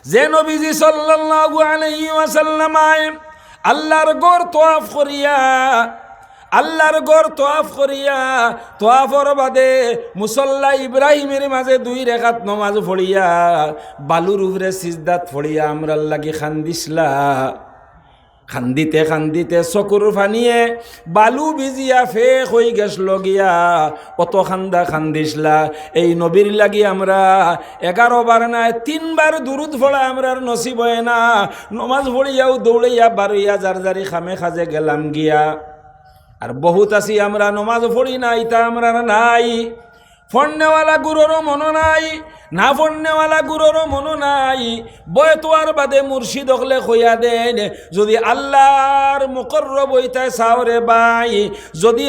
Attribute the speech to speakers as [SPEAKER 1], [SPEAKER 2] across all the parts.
[SPEAKER 1] যে নবীজি সাল্লাল্লাহু আলাইহি ওয়াসাল্লাম আল্লাহর গড় তওয়াফ করিয়া তোয়াফর বাদে মুসল্লা ইব্রাহিমের মাঝে 2 রাকাত নমাজ পড়িয়া বালুর উপরে সিজদাত পড়িয়া আমরা লাগি খান্দিসলা। খান্দিতে খান্দিতে চকুর ফানিয়ে বালু ভিজিয়া ফেক হয়ে গেছিল গিয়া, অত খান্দিসলা। এই নবীর লাগি আমরা 11 বার না 3 বার দুরুদ পড়া আমরার নসিব হয় না। নমাজ পড়িয়াও দৌড়াইয়া বারইয়া জারজারি খামে খাজে গেলাম গিয়া। আর বহুত আছি আমরা নমাজ পড়ি না, ইতা আমরা নাই। ফন্নেওয়ালা গুরুরও মনো নাই, না ফন্নেওয়ালা গুরুরও মনো নাই। বয়তোয়ার বাদে মুর্শিদ হলে কইয়া দেন, যদি আল্লাহর মুকররব হইতে চাও রে ভাই, যদি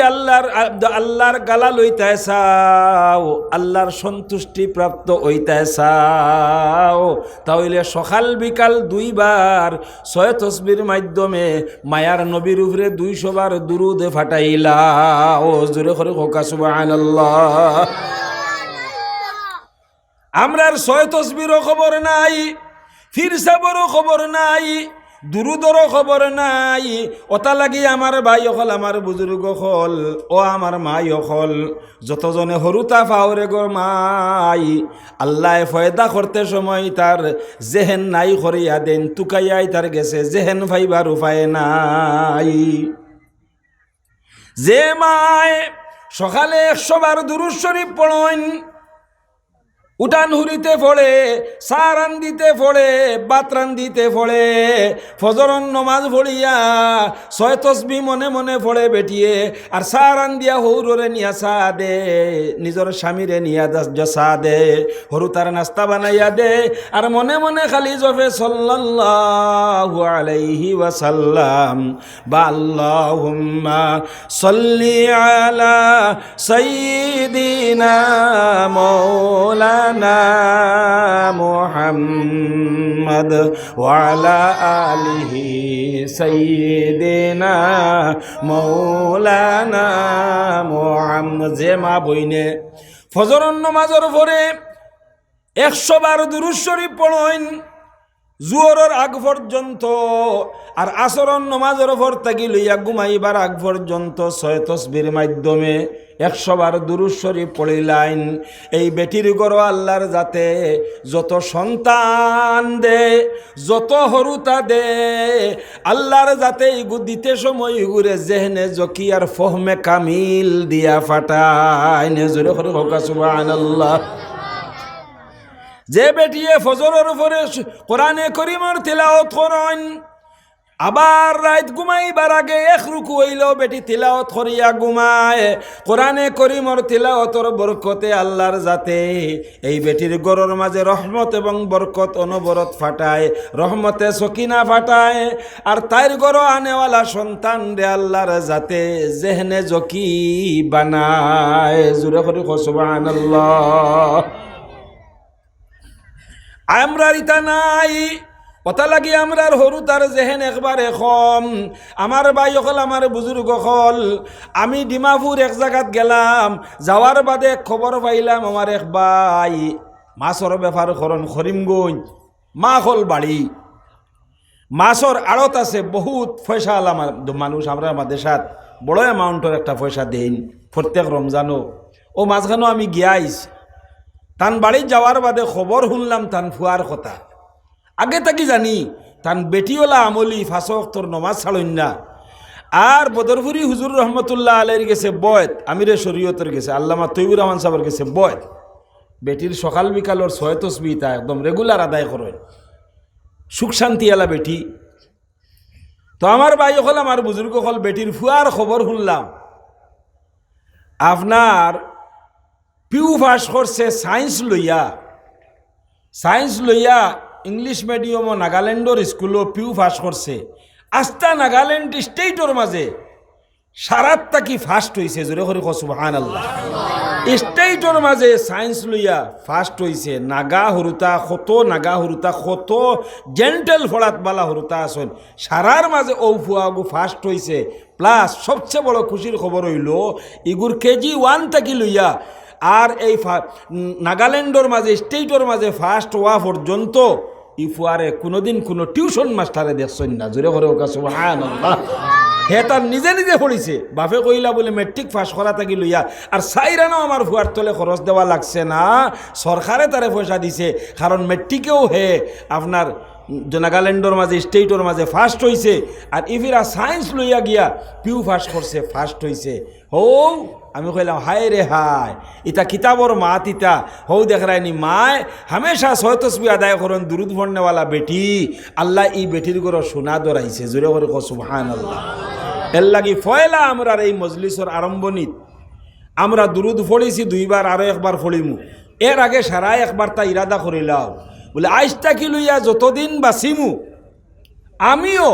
[SPEAKER 1] আল্লাহর গালা লইতে চাও, আল্লাহর সন্তুষ্টি প্রাপ্ত হইতে চাও, তাহলে সকাল বিকাল 2 বার 6 তসবির মাধ্যমে মায়ার নবীর উপরে 200 বার দুরুদ ফাটাইলা। ও জোরে করে হোক সুবহানাল্লাহ। আমরার 6 তসবিরও খবর নাই, ফিরসাবরও খবর নাই, দুরুদরও খবর নাই। ওটা লাগি আমার ভাই হল, আমার বুজুর্গ হল, ও আমার মাই হল, যতজনে হরুতা ফাওরে গো মাই, আল্লাহ ফয়দা করতে সময় তার জেহেন নাই করিয়া দেন, তুকাইয়াই তার গেছে জেহেন ফাইবার উপায় নাই। যে মায় সকালে 100 বার দুরূদ শরীফ পড়েন, উঠান হুরিতে পড়ে, চা রান্দিতে পড়ে, ভাত রান্দিতে পড়ে, ফজরন নমাজ পড়িয়া 6 তসবি মনে মনে পড়ে বেটিয়ে, আর চা রান্দিয়া হৌরে নিয়া চা দে, নিজের স্বামীরে নিয়া চা দে, হরু তার নাস্তা বানাইয়া দে, আর মনে মনে খালি জপে সাল্লাল্লাহু আলাইহি ওয়াসাল্লাম বা আল্লাহুম্মা সাল্লি আলা সাইয়্যিদিনা মাওলানা মুহাম্মদ ওয়া আলা আলিহি সাইয়্যিদিনা মাওলানা মুহাম্মদ। যে মা বইনে ফজরের নামাজের পরে 100 বার দুরূদ শরীফ পড়েন জোহরের আগ পর্যন্ত, আর আসরের নামাজের পর থাকি লইয়া ঘুমাইবার আগ পর্যন্ত 6 তসবির মাধ্যমে 100 বার দুরূদ শরীফ পড়িলাইন, এই বেটির গড় আল্লাহর যাতে যত সন্তান দে, যত হরুতা দে, আল্লাহর যাতে ইগু দিতে সময় ইগুরে জেহনে জকি আর ফহমে কামিল দিয়া ফাটাইন। জোরে করে হোক সুবহানাল্লাহ। যে বেটিয়ে ফজরের উপরে কোরআনে করিমের তিলাওয়াত করেন, আবার রাত ঘুমাইবার আগে 1 রুকু হইলেও বেটি তিলাওয়াত করিয়া ঘুমায়, কোরআনে করিমের তিলাওয়াতের বরকতে আল্লাহর যাতে এই বেটির গড়ের মাঝে রহমত এবং বরকত অনবরত ফাটায়, রহমতে সকিনা ফাটায়, আর তাইর গড় আনেওয়ালা সন্তান রে আল্লাহর যাতে জেহনে জকি বানায়। জোরে করে সুবহানাল্লাহ। আমরার ইতা নাই, ওটা লাগি আমরার হরু তার জেহেন একবারে কম। আমার ভাই হল, আমার বুজুর্গ হল, আমি ডিমাপুর এক জায়গাত গেলাম, যাওয়ার বাদে খবর পাইলাম আমার এক ভাই মাছর ব্যাপার করেন করিমগঞ্জ, মা হল বাড়ি, মাছর আড়ত আছে, বহুত পয়সা আমার মানুষ, আমরা আমাদের সাথে বড় অ্যামাউন্টের একটা পয়সা দেন প্রত্যেক রমজানও। ও মাঝখানেও আমি গিয়াইস, তান বাড়ি যাওয়ার বাদে খবর শুনলাম তান ফুয়ার কথা। আগে তাকি জানি তান বেটিওলা আমলি 5 ওয়াক্তর নমাজ ছাড়েন না। আর বদরপুরি হুজুর রহমতুল্লাহ আলাইহির গেছে বয়ত, আমিরে শরীয়তের গেছে আল্লামা তৈবুর রহমান সাহেবের গেছে বয়ত। বেটির সকাল বিকালর 6 তসবিহ তা একদম রেগুলার আদায় করেন, সুখ শান্তি এলা বেটি। তো আমার ভাই হল, আমার বুজুর্গ হল, বেটির ফুয়ার খবর শুনলাম আপনার পিউ পাস করছে সায়েন্স লইয়া ইংলিশ মিডিয়াম ও নাগাল্যান্ডর স্কুলও পিউ পাস করছে। আস্তা নাগাল্যান্ড স্টেটর মাঝে সারাত কি ফার্স্ট হয়েছে। জোরে করে সুবহানাল্লাহ। স্টেটর মাঝে সায়েন্স লইয়া ফার্স্ট হয়েছে। নাগা হরুতা কত জেন্টেল ফড়াত বালা হরুতা আসন, সারার মাঝে ও ফুয়াগু ফার্স্ট হয়েছে। প্লাস সবচেয়ে বড় খুশির খবর হইল ইগুর KG 1 থাকি লইয়া আর এই নাগাল্যান্ডর মাঝে স্টেটর মাঝে ফার্স্ট হওয়া পর্যন্ত ই ফুয়ারে কোনোদিন কোনো টিউশন মাস্টারে দেখছেন না, জোরে করে ওকা সুবহানাল্লাহ। হে তার নিজে নিজে পড়িছে, বাপে কইলা বলে মেট্রিক পাস করা থাকি লইয়া, আর সাইরানো আমার ফুয়ার তলে খরচ দেওয়া লাগছে না, সরকারে তারে পয়সা দিছে। কারণ মেট্রিকেও হে আপনার নাগাল্যান্ডর মাঝে স্টেটর মাঝে ফার্স্ট হইছে, আর ইফিরা সায়েন্স লইয়া গিয়া পিউ ফার্স্ট করছে, ফার্স্ট হইছে। হৌ আমি কইলাম হায় রে হায়, ইতা কিতাবর মাত ইতা হৌ দেখ রায়নি মায় হামেশা ছয় তসবি আদায় করেন, দুরুদ পড়নেওয়ালা বেটি, আল্লাহ ই বেটির গড় সোনা দরাইছে, জোরে করে কো সুবহানাল্লাহ। এর লাগি ফয়লা আমরার এই মজলিসর আরম্ভণীত আমরা দুরুদ পড়িছি 2 বার, আরো একবার পড়িমু। এর আগে সারা একবার তা ইরাদা করিলাম বলে আইসটা কি লইয়া যতদিন বাঁচিমু আমিও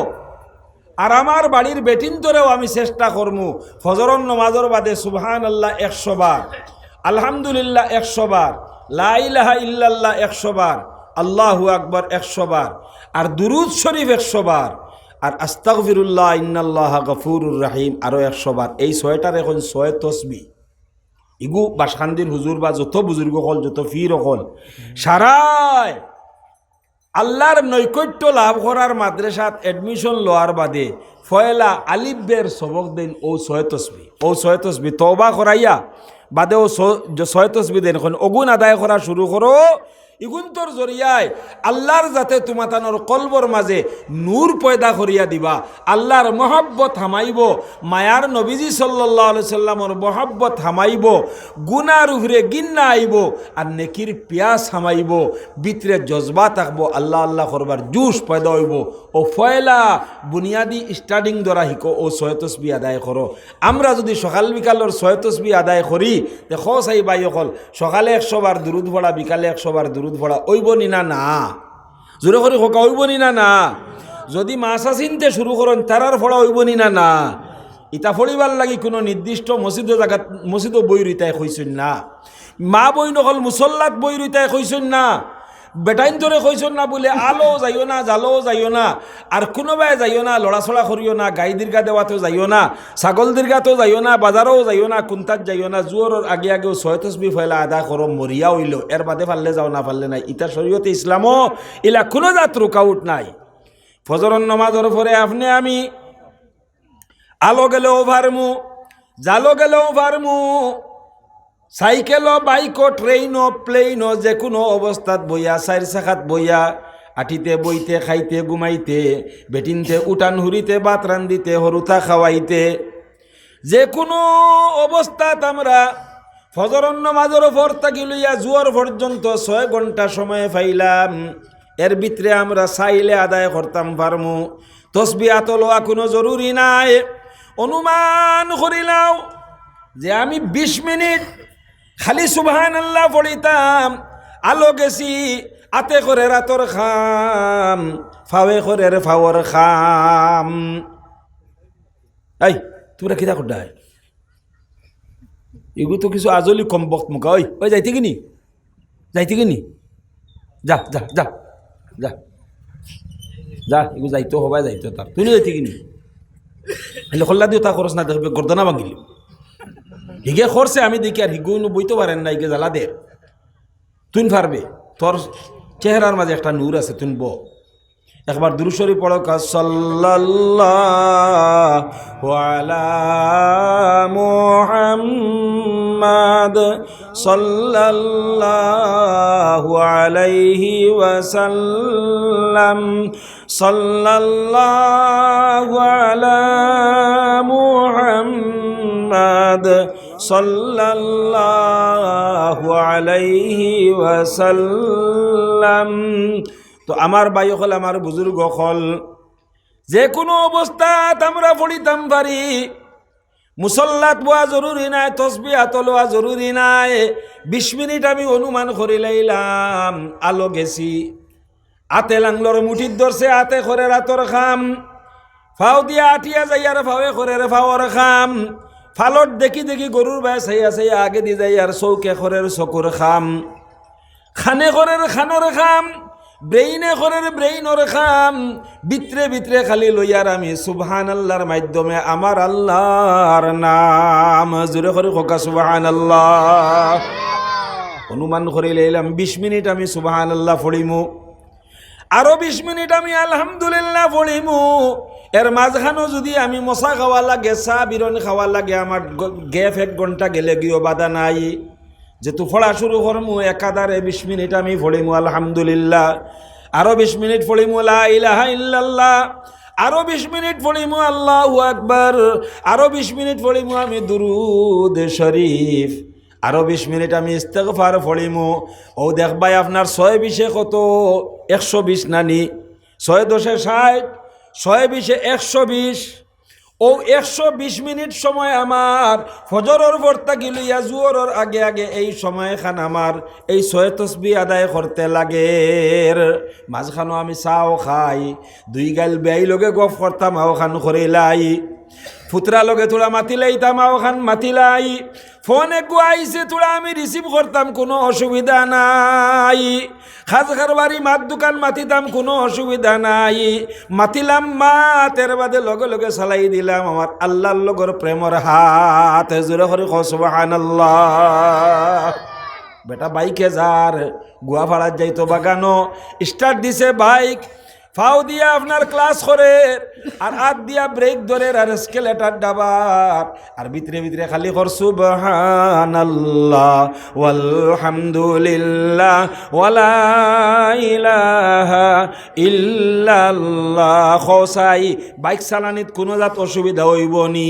[SPEAKER 1] আর আমার বাড়ির বেটিন তোরেও আমি চেষ্টা করমু ফজরন নমাজর বাদে সুবহানাল্লাহ 100 বার, আলহামদুলিল্লাহ 100 বার, লা ইলাহা ইল্লাল্লাহ 100 বার, আল্লাহু আকবার 100 বার, আর দুরুদ শরীফ 100 বার, আর আস্তাগফিরুল্লাহ ইন্নাল্লাহা গফুরুর রহিম আরো 100 বার। এই 6টার এখন 6 তসবিহ। ইগু বাসখান্দির হুজুর বা যত বুজুর্গ হল, যত ফির হল, সারায় আল্লাহর নৈকট্য লাভ করার মাদ্রাসাত এডমিশন লওয়ার বাদে ফয়লা আলিফের সবক দেন ও 6 তসবিহ। ও 6 তসবিহ তওবা করাইয়া বাদে ও 6 তসবিহ দেন, এখন অগুন আদায় করা শুরু করো। ইগুন্তর জরিয়ায় আল্লাহর যাতে তোমাতানোর কলবর মাঝে নূর পয়দা করিয়া দিবা, আল্লাহর মহব্বত হামাইব, মায়ার নবীজি সাল্লাল্লাহু আলাইহি সাল্লামর মহব্বত হামাইব, গুনার উপরে গিন্না আইব, আর নেকির পিয়াস হামাইব, ভিতরে জজবা থাকবো, আল্লাহ আল্লাহ করবার জুস পয়দা হইব। ও ফয়লা বুনিয়াদি স্টার্টিং দ্বারা শিকো, ও 6 তসবিহ আদায় করো। আমরা যদি সকাল বিকালের 6 তসবিহ আদায় করি, দেখো সাই ভাই অকল সকালে 100 বার দুরুদ পড়া, বিকালে 100 বার দুরুদ পড়া, ওইব নি না? না, জোরে করে হোকা ওইব নি না? না। যদি মাসা চিনতে শুরু করেন তারার ফড়া ওইব নি না? না। ইতা ফড়িবার লাগি কোনো নির্দিষ্ট মসজিদ জায়গাত মসজিদ বই রইতাই কইছেন না, মা বই নকল মুসল্লাত বই রইতাই কইছেন না, বেটাইন ধরে কইছেন না বলে আলো যাইও না, জালো যাইও না, আর কোনোবাই যাইও না, লড়াছড়া করিও না, গাই দীর্ঘা দেওয়াতেও যাইও না, ছাগল দীর্ঘাতেও যাইও না, বাজারেও যাইও না, কুন্তাত যাইও না। জুয়রের আগে আগেও 6 তসবিহ ফয়লা আদা করো, মরিয়া হইল, এর বাদে পারলে যাও, না পারলে নাই। ইতা শরীয়তে ইসলামও ইলা কোনো জাত রুকাউট নাই। ফজরের নামাজের পরে আপনি আমি আলো গেলেও পারমু, জালো গেলেও পারমু, সাইকেলও বাইকও ট্রেনও প্লেনও যে কোনো অবস্থাত বইয়া, 4 চাকাত বইয়া, আঠিতে বইতে, খাইতে ঘুমাইতে, বেটিনতে উঠান হুরিতে, ভাত রান্দিতে, হরুথা খাওয়াইতে, যে কোনো অবস্থাত আমরা ফজরের নামাজের পর থাকি লইয়া জুয়ার পর্যন্ত 6 ঘন্টা সময় পাইলাম। এর ভিতরে আমরা চাইলে আদায় করতাম পারমু। তসবিহ আতলোয়া কোনো জরুরি নাই। অনুমান করিলাও যে আমি 20 মিনিট খালি সুবহানাল্লাহ পড়িতাম, আলো গেছি আতে করে রাতর খাম, ফাওয়ে করে ফাওয়ার খাম। এই তোমরা কিতা করডাই? এগুলো তো কিছু আজলি কম বক্ত মুখা। ওই ওই যাইতে কিনি, যাইতে কিনি, যা যা যা যা যা, এগুলো যাইতো হবাই যাইতো তার, তুই যাইতে কিনি হলে খোল্লা দিও তা খরচ না, দেখবে গর্দনা ভাঙিলি হিগে খরচে আমি দেখি, আর হিগুই বইতে পারেন না, হিগে জ্বালা দে। তুই পারবে, তোর চেহারার মাঝে একটা নূর আছে, তুই ব একবার দুরূদ শরীফ পড়ো, সাল্লাল্লাহু আলা মুহাম্মাদ সাল্লাল্লাহু আলাইহি ওয়াসাল্লাম, সাল্লাল্লাহু আলা মুহাম্মাদ সাল্লাল্লাহু আলাইহি ওয়াসাল্লাম। তো আমার ভাই হল, আমার বুজুর্গ হল, যে কোনো অবস্থাত আমরা পড়িতাম পারি। মুসল্লাত বোয়া জরুরি নাই, তসবিহ হাত লওয়া জরুরি নাই। 20 মিনিট আমি অনুমান করে লাইলাম, আলো গেছি, আতে লাংলর মুঠির ধরছে, আতে করে রাতর খাম, ফাও দিয়া আটিয়া যাইয়ার ফাওয়ে করে ফাওয়ার খাম, ফালট দেখি দেখি গরুর বাই চাইয়া চাইয়া আগে দি যাই, আর চৌকে খরের চকুর খাম, খানে খরের খানর খাম, ব্রেইনে খরের ব্রেইনর খাম, ভিতরে ভিতরে খালি লইয়ার আমি সুবহানাল্লাহর মাধ্যমে আমার আল্লাহর নাম জোরে করে খোকা সুবহানাল্লাহ। অনুমান করে লইলাম 20 মিনিট আমি সুবহানাল্লাহ পড়িমু। আরো 20 মিনিট আমি আলহামদুলিল্লাহ পড়িমু। এর মাঝখানো যদি আমি মশা খাওয়া লাগে, চা বিরনি খাওয়া লাগে, আমার গ্যাপ 1 ঘন্টা গেলে গিয়েও বাধা নাই। যেহেতু পড়া শুরু করমু একাধারে 20 মিনিট আমি পড়িমু আলহামদুলিল্লাহ, আরো 20 মিনিট পড়িমু লা ইলাহা ইল্লাল্লাহ, আরো 20 মিনিট পড়িমু আল্লাহু আকবার, আরো 20 মিনিট পড়িমু আমি দুরুদ শরীফ, আরো 20 মিনিট আমি ইস্তেগফার পড়িমু। ও দেখবাই আপনার 6 20 কত 120 নানি, 6 10 60, 6 20 120। ও 120 মিনিট সময় আমার ফজরের ভর্তা গিলিয়া জুয়রের আগে আগে এই সময় খান আমার এই 6 তসবিহ আদায় করতে লাগে। মাঝখানো আমি চাও খাই, 2 গাল বেয়াই লগে গপ করতাম, আও খান করিলাই, ফুতরা লগে তোরা মাতিলাইতাম, আও খান মাতিলাই, ফোনে গুয়াইছে তোরা আমি রিসিভ করতাম, কোনো অসুবিধা নাই। খাজ খারবারি মাত দোকান মাতিতাম, কোনো অসুবিধা নাই। মাতিলাম মাতের বাদে লগে লগে চালাই দিলাম আমার আল্লাহর লগর প্রেমর হাত। জোরে করে কও সুবহানাল্লাহ। বেটা বাইকে যার গুয়াভাড়ার যাইতো বাগানো, স্টার্ট দিছে বাইক, ফাও দিয়া আপনার ক্লাস করে আর হাত দিয়া ব্রেক ধরে আর স্কেলেটার ডাবার আর ভিতরে ভিতরে খালি কর সুবহানাল্লাহ ওয়ালহামদুলিল্লাহ ওয়ালা ইলাহা ইল্লাল্লাহ। খসাই বাইক চালানিত কোনো জাত অসুবিধা হইব নি?